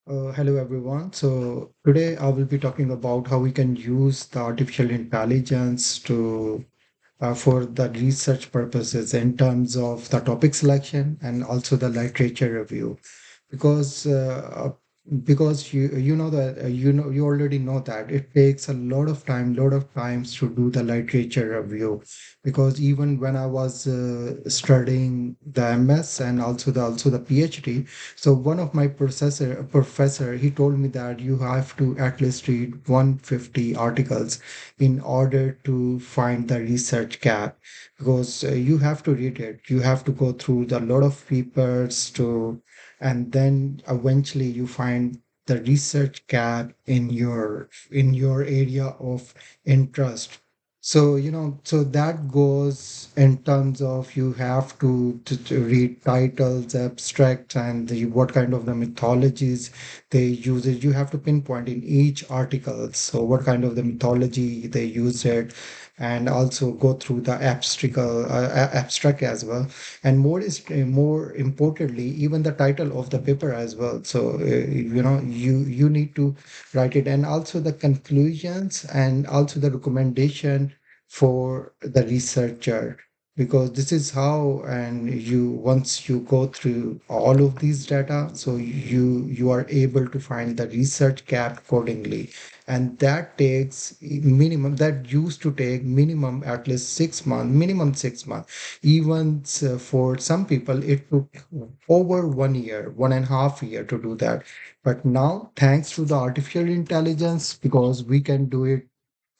Hello everyone. So today I will be talking about how we can use the artificial intelligence to for the research purposes in terms of the topic selection and also the literature review because because you know that you already know that it takes a lot of times to do the literature review because even when I was studying the MS and also the PhD, so one of my professor he told me that you have to at least read 150 articles in order to find the research gap because you have to read it, you have to go through the lot of papers to, and then eventually you find the research gap in your area of interest. So so that goes in terms of you have to read titles, abstracts, and what kind of the mythologies they use it. You have to pinpoint in each article so what kind of the mythology they use it, and also go through the abstract as well, and more importantly even the title of the paper as well. So you need to write it, and also the conclusions and also the recommendation for the researcher, because this is how, and you once you go through all of these data, so you are able to find the research gap accordingly. And that takes minimum, that used to take minimum at least 6 months, minimum 6 months. Even for some people it took over 1 year, 1.5 year to do that. But now thanks to the artificial intelligence, because we can do it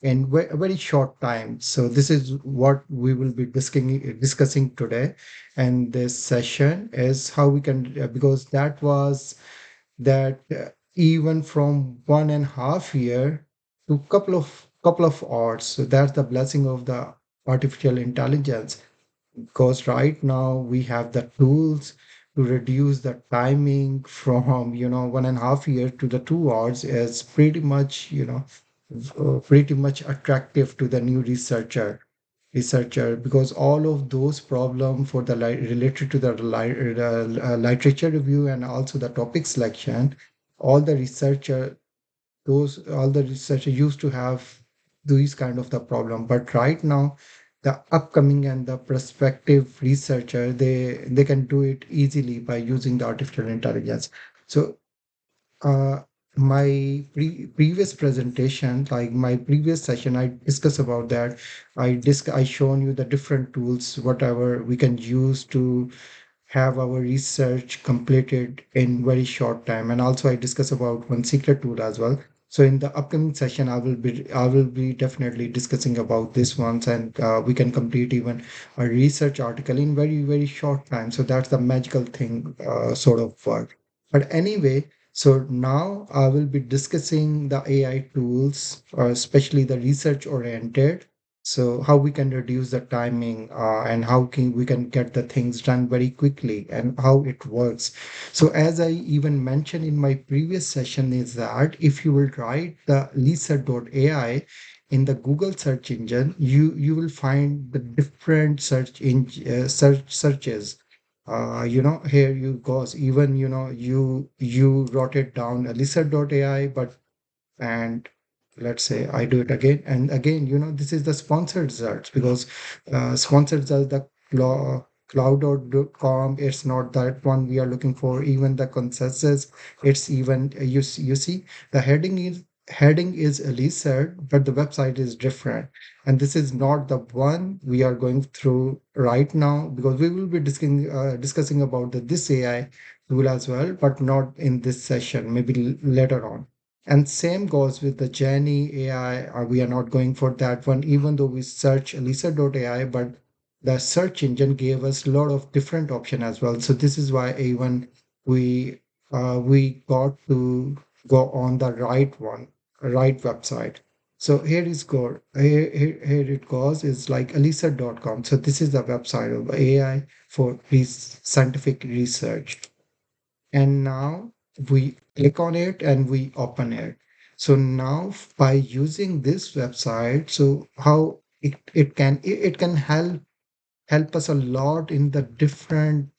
in a very short time. So this is what we will be discussing today. And this session is how we can, because that was that even from 1.5 year to couple of hours. So that's the blessing of the artificial intelligence, because right now we have the tools to reduce the timing from 1.5 year to the 2 hours is pretty much pretty much attractive to the new researcher, because all of those problems for the related to the literature review and also the topic selection, all the researcher those all the researchers used to have these kind of the problem. But right now the upcoming and the prospective researcher, they can do it easily by using the artificial intelligence. So uh, my previous presentation, like my previous session, I discussed about that. I shown you the different tools, whatever we can use to have our research completed in very short time. And also I discuss about one secret tool as well. So in the upcoming session, I will be definitely discussing about this ones, and we can complete even a research article in very short time. So that's the magical thing, sort of work. But anyway, so now I will be discussing the AI tools, especially the research oriented. So how we can reduce the timing, and how can we can get the things done very quickly, and how it works. So as I even mentioned in my previous session is that if you will write the lisa.ai in the Google search engine, you will find the different searches. Here you goes. Even you wrote it down lisa.ai, but and let's say I do it again and again. This is the sponsored results, because sponsored results, the cloud.com, it's not that one we are looking for. Even the consensus, it's even you see the heading is Elisa, but the website is different. And this is not the one we are going through right now, because we will be discussing about this AI tool as well, but not in this session, maybe later on. And same goes with the Jenny AI. We are not going for that one, even though we search Lisa.ai, but the search engine gave us a lot of different option as well. So this is why even we we got to go on the right one, right website. So here is go here it goes. It's like elisa.com. So this is the website of AI for scientific research. And now we click on it and we open it. So now by using this website, so how it can help us a lot in the different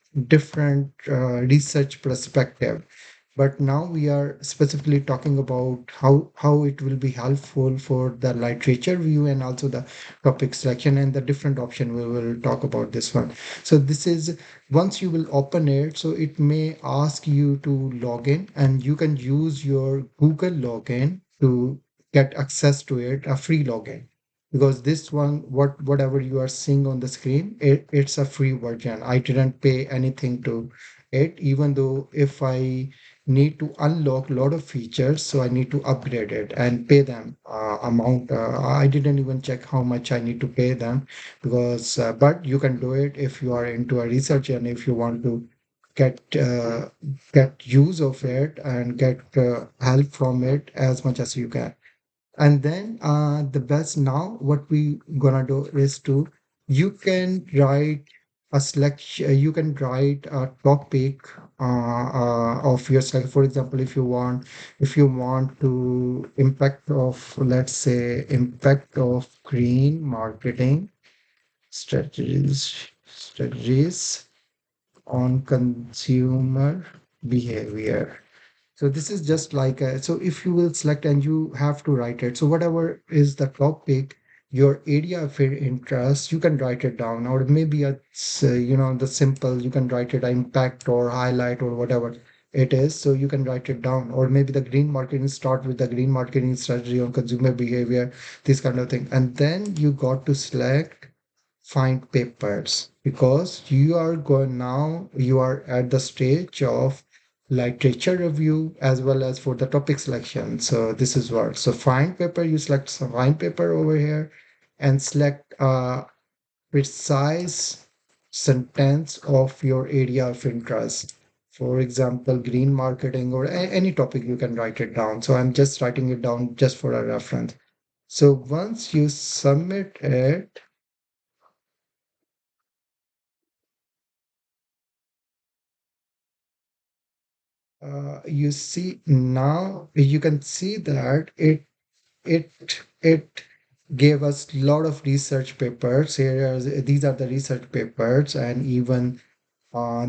research perspective. But now we are specifically talking about how it will be helpful for the literature view and also the topic selection and the different option. We will talk about this one. So this is, once you will open it, so it may ask you to log in, and you can use your Google login to get access to it, a free login. Because this one, whatever you are seeing on the screen, it's a free version. I didn't pay anything to it, even though if I need to unlock a lot of features, so I need to upgrade it and pay them amount. I didn't even check how much I need to pay them, because but you can do it if you are into a research and if you want to get get use of it and get help from it as much as you can. And then the best now, what we gonna do is to, you can write a selection, you can write a topic of your select. For example, if you want to impact of, let's say, impact of green marketing strategies on consumer behavior. So this is just like so if you will select and you have to write it. So whatever is the topic, your area of interest, you can write it down, or maybe it's the simple, you can write it impact or highlight or whatever it is. So you can write it down, or maybe the green marketing, start with the green marketing strategy on consumer behavior, this kind of thing. And then you got to select find papers, because you are going, now you are at the stage of literature review as well as for the topic selection. So this is what, so find paper, you select some find paper over here and select a precise sentence of your area of interest. For example, green marketing or any topic, you can write it down. So I'm just writing it down just for a reference. So once you submit it, you see, now you can see that it gave us a lot of research papers here. These are the research papers, and even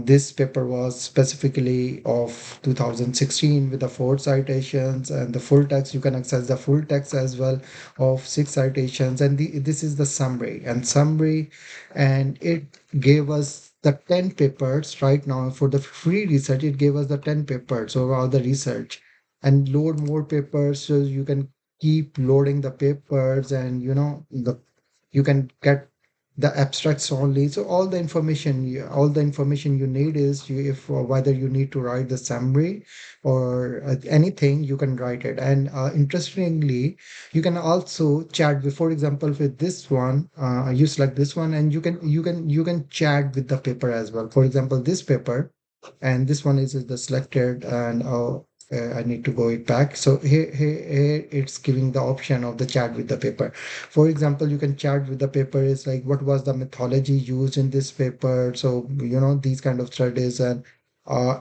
this paper was specifically of 2016 with the four citations and the full text. You can access the full text as well of six citations. And this is the summary. And it gave us the 10 papers right now for the free research. It gave us the 10 papers of all the research, and load more papers. So you can keep loading the papers, and you can get the abstracts only. So all the information you need is, you, if whether you need to write the summary or anything, you can write it. And interestingly, you can also chat with, for example, with this one, you select this one, and you can chat with the paper as well. For example, this paper, and this one is the selected, and I need to go it back. So here it's giving the option of the chat with the paper. For example, you can chat with the paper is like, what was the methodology used in this paper? So these kind of studies, and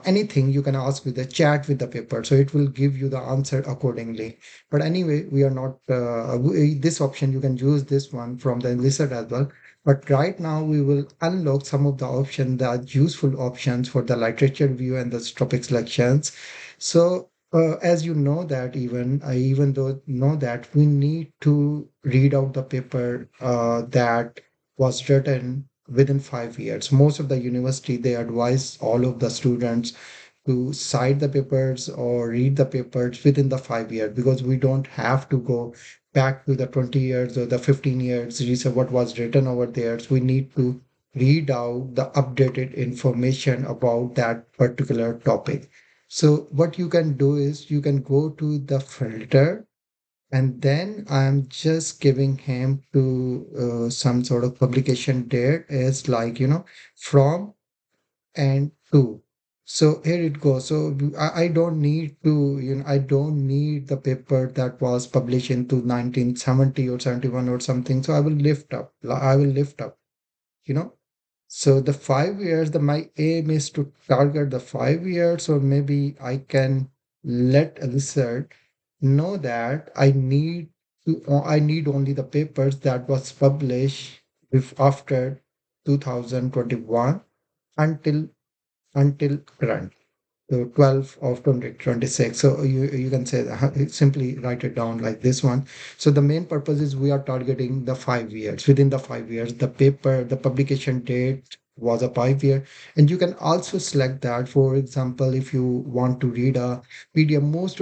anything you can ask with the chat with the paper, so it will give you the answer accordingly. But anyway, we are not this option, you can use this one from the lizard as well. But right now we will unlock some of the options, the useful options for the literature view and the topic selections. So as you know that, even though know that we need to read out the paper that was written within 5 years. Most of the university, they advise all of the students to cite the papers or read the papers within the 5 years, because we don't have to go back to the 20 years or the 15 years research what was written over there. So we need to read out the updated information about that particular topic. So what you can do is, you can go to the filter, and then I'm just giving him to some sort of publication date is like, from and to. So here it goes. So I don't need to, I don't need the paper that was published into 1970 or 71 or something. So I will lift up, you know. So the 5 years, my aim is to target the 5 years, or maybe I can let a research know that I need only the papers that was published after 2021 until current. So 12 of 2026. So you can say that, simply write it down like this one. So the main purpose is we are targeting the 5 years. Within the 5 years, the publication date was a 5 year. And you can also select that. For example, if you want to read a PDF, most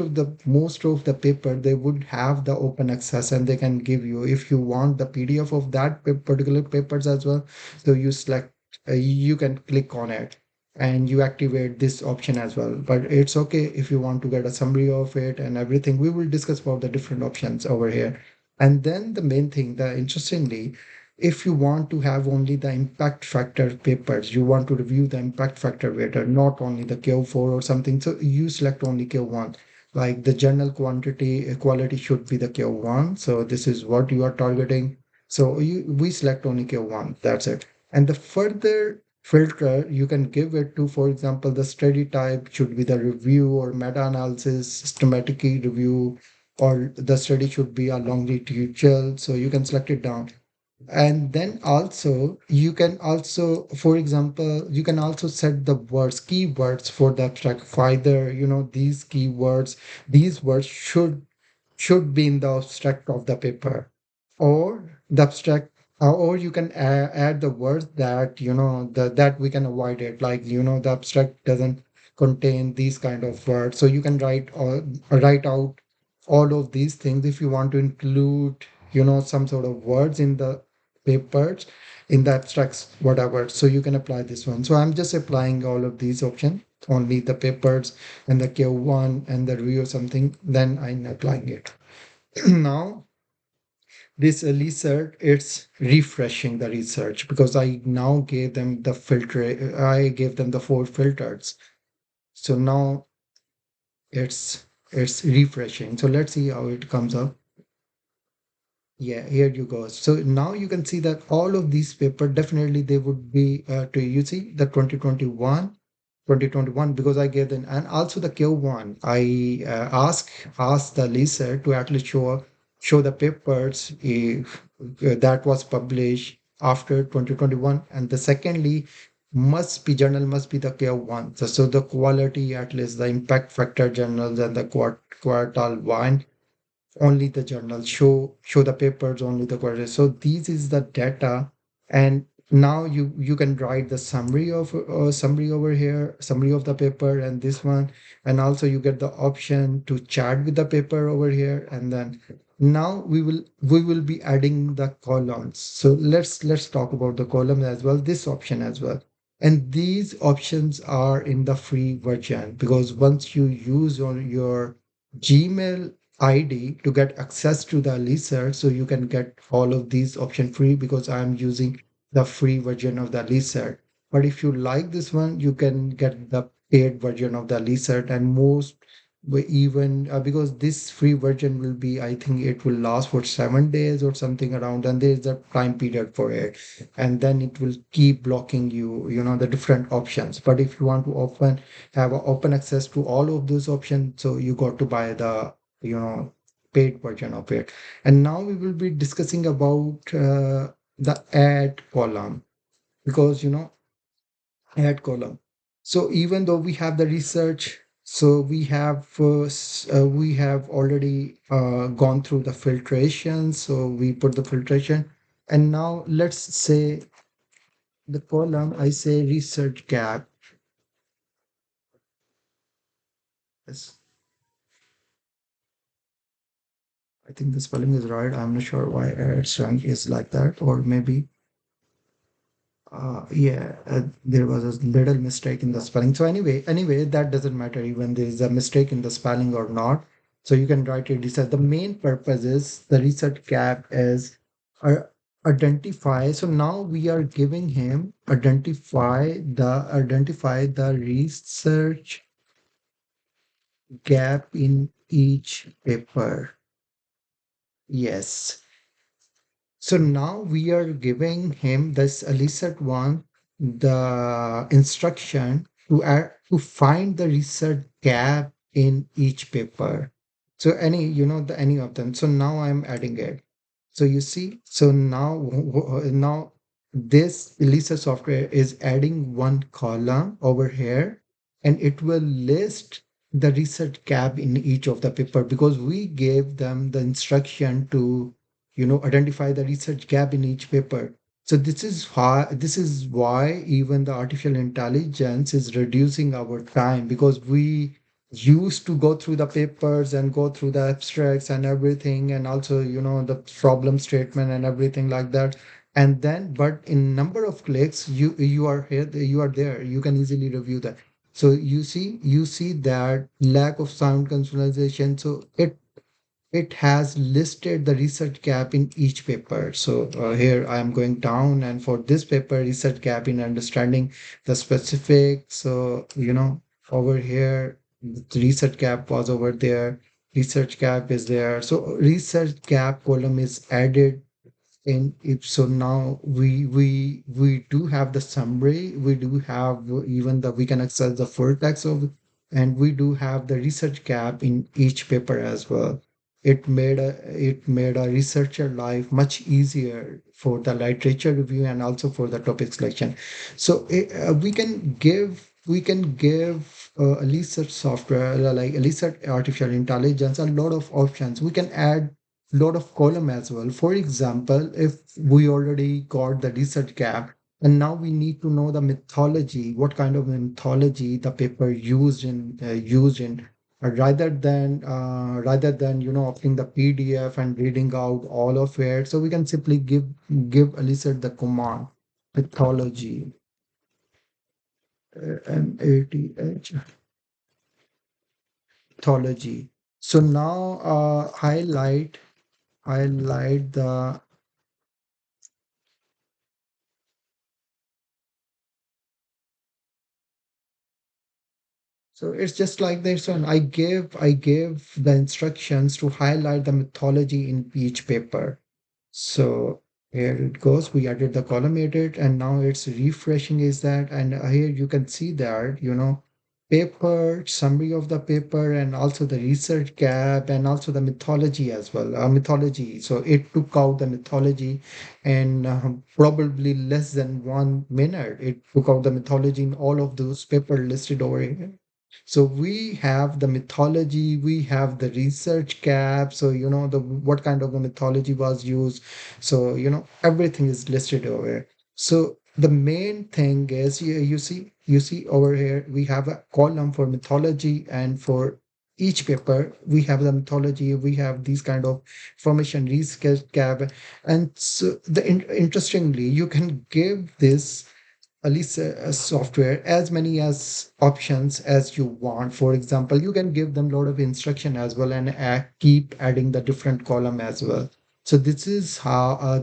of the paper they would have the open access and they can give you. If you want the PDF of that particular papers as well, so you select, you can click on it and you activate this option as well. But it's okay if you want to get a summary of it and everything. We will discuss about the different options over here. And then the main thing, the interestingly, if you want to have only the impact factor papers, you want to review the impact factor paper, not only the Q4 or something. So you select only Q1. Like the journal quality should be the Q1. So this is what you are targeting. So we select only Q1. That's it. And the further filter you can give it to, for example, the study type should be the review or meta-analysis, systematic review, or the study should be a longitudinal. So you can select it down. And then also you can also, for example, you can also set the keywords for the abstract. Either, these words should be in the abstract of the paper, or the abstract, or you can add the words that that we can avoid it, like the abstract doesn't contain these kind of words. So you can write out all of these things. If you want to include some sort of words in the papers, in the abstracts, whatever, so you can apply this one. So I'm just applying all of these options, only the papers and the Q1 and the review or something, then I'm applying it. Now this research, it's refreshing the research because I now gave them the filter. I gave them the 4 filters. So now it's refreshing. So let's see how it comes up. Yeah, here you go. So now you can see that all of these paper definitely they would be to you see the 2021 because I gave them, and also the Q1. I asked the Lisa to at least show the papers if that was published after 2021, and the secondly must be the Q1. So the quality, at least the impact factor journals and the quartile one, only the journals show the papers, only the quarters. So this is the data. And now you can write the summary over here, summary of the paper and this one. And also you get the option to chat with the paper over here. And then now we will be adding the columns. So let's talk about the columns as well, this option as well. And these options are in the free version, because once you use on your Gmail ID to get access to the lizard, so you can get all of these options free, because I'm using the free version of the lizard. But if you like this one, you can get the paid version of the lizard. And most even because this free version will be, I think it will last for 7 days or something around, and there's a time period for it. And then it will keep blocking the different options. But if you want to have a open access to all of those options, so you got to buy the you know paid version of it. And now we will be discussing about the add column, because add column. So even though we have the research, so we have already gone through the filtration, so we put the filtration. And now let's say the column, I say research gap. Yes, I think the spelling is right. I'm not sure why it's showing is like that, or maybe yeah, there was a little mistake in the spelling. So anyway, that doesn't matter even there is a mistake in the spelling or not. So you can write it. This as the main purpose is the research gap is uh, identify. So now we are giving him identify the research gap in each paper. Yes. So now we are giving him this illicit one, the instruction to find the research gap in each paper. So any of them. So now I'm adding it. So you see, so now this Elisa software is adding one column over here. and it will list the research gap in each of the paper, because we gave them the instruction to identify the research gap in each paper. So this is why even the artificial intelligence is reducing our time, because we used to go through the papers and go through the abstracts and everything, and also the problem statement and everything like that. And then, but in number of clicks, you are here, you are there, you can easily review that. So you see that lack of sound consolidation. So it has listed the research gap in each paper. So here I am going down, and for this paper, research gap in understanding the specifics. So over here, the research gap was over there. Research gap is there. So research gap column is added. And if so, now we do have the summary, we do have even the we can access the full text of, and we do have the research gap in each paper as well. It made a researcher life much easier for the literature review and also for the topic selection. So we can give a research software like a research artificial intelligence a lot of options. We can add lot of column as well. For example, if we already got the research gap, and now we need to know the mythology, what kind of mythology the paper used in, rather than opening the PDF and reading out all of it. So we can simply give Elicit the command mythology, MATH mythology. So now highlight the. So it's just like this one. I gave the instructions to highlight the mythology in each paper. So here it goes. We added the column edit, and now it's refreshing is that, and here you can see that, paper, summary of the paper, and also the research gap, and also the mythology as well. Mythology. So it took out the mythology, and probably less than 1 minute, it took out the mythology in all of those paper listed over here. So we have the mythology, we have the research gap. So the what kind of the mythology was used. So everything is listed over here. So the main thing is, you see over here we have a column for mythology, and for each paper we have the mythology, we have these kind of information, research gap. And so interestingly, you can give this at least a software as many as options as you want. For example, you can give them a lot of instruction as well, and keep adding the different column as well. So this is how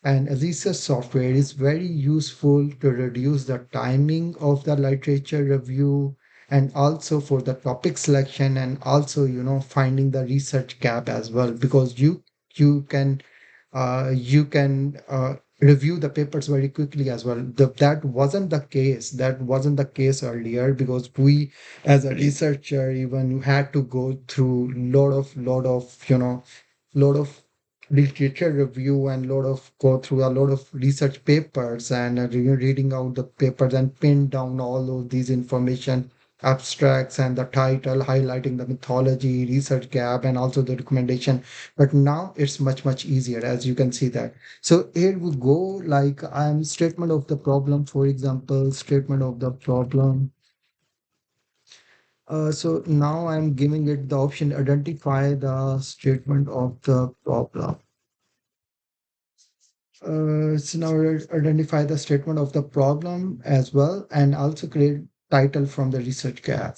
and Aziza software is very useful to reduce the timing of the literature review, and also for the topic selection, and also finding the research gap as well, because you can review the papers very quickly as well. That wasn't the case earlier, because we as a researcher even had to go through lot of literature review, and go through a lot of research papers, and reading out the papers and pin down all of these information, abstracts and the title, highlighting the mythology, research gap, and also the recommendation. But now it's much easier, as you can see that. So here we go, like I'm statement of the problem, for example, statement of the problem. So now I'm giving it the option, identify the statement of the problem. So now identify the statement of the problem as well, and also create title from the research gap.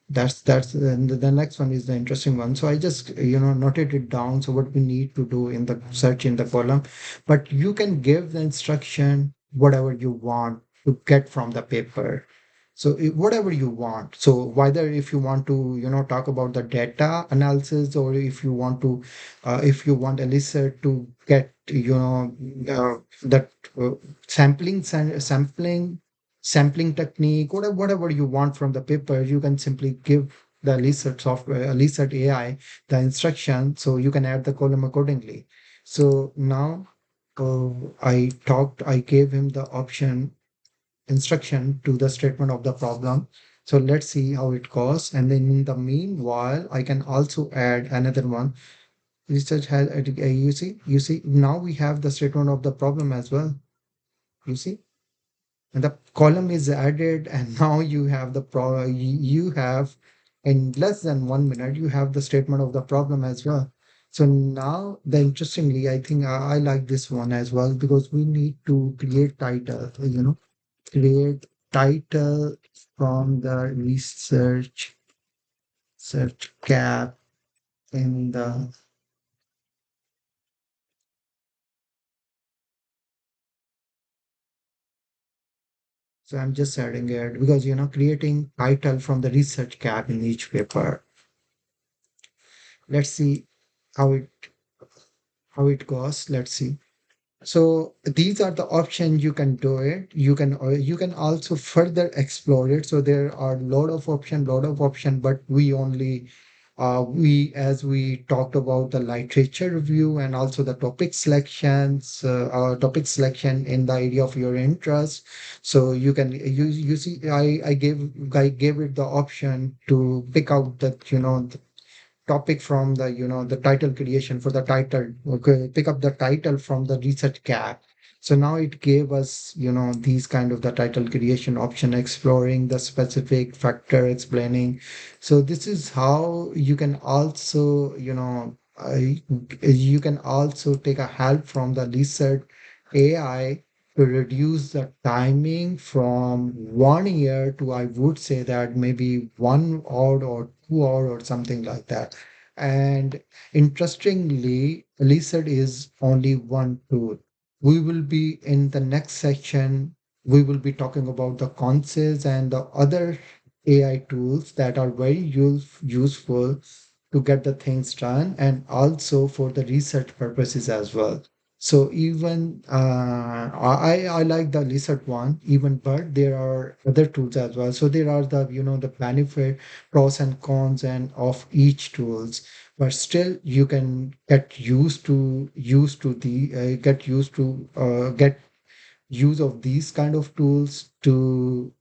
That's and the next one is the interesting one. So I just noted it down. So what we need to do in the search in the column, but you can give the instruction whatever you want to get from the paper. So whatever you want. So whether if you want to talk about the data analysis, or if you want Elisa to get that sampling technique, whatever you want from the paper, you can simply give the Elisa software, Elisa AI, the instruction, so you can add the column accordingly. So now I gave him the option instruction to the statement of the problem. So let's see how it goes. And then in the meanwhile, I can also add another one. Research has, you see, now we have the statement of the problem as well. You see, and the column is added, and now you have you have in less than 1 minute you have the statement of the problem as well. So now the interestingly, I think I like this one as well because we need to create title, create title from the research search cap in the. So I'm just adding it because creating title from the research cap in each paper. Let's see how it goes. Let's see. So these are the options you can do it. You can also further explore it. So there are lot of option, but we as we talked about the literature review and also the topic selection in the area of your interest. So you see I gave it the option to pick out the topic from the title creation for the title. Okay, pick up the title from the research cap. So now it gave us these kind of the title creation option, exploring the specific factor, explaining. So this is how you can also you can also take a help from the research AI to reduce the timing from 1 year to, I would say that maybe 1 hour or 2 hour or something like that. And interestingly, Lizard is only one tool. We will be in the next section, we will be talking about the concepts and the other AI tools that are very useful to get the things done and also for the research purposes as well. So even I like the lizard one even, but there are other tools as well. So there are the benefit, pros and cons and of each tools, but still you can get used to get use of these kind of tools to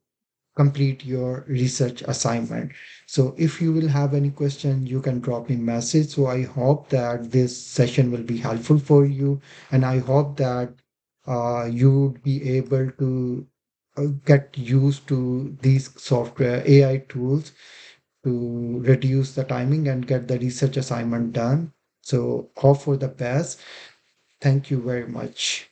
complete your research assignment. So if you will have any question, you can drop me message. So I hope that this session will be helpful for you, and I hope that you would be able to get used to these software AI tools to reduce the timing and get the research assignment done. So hope for the best. Thank you very much.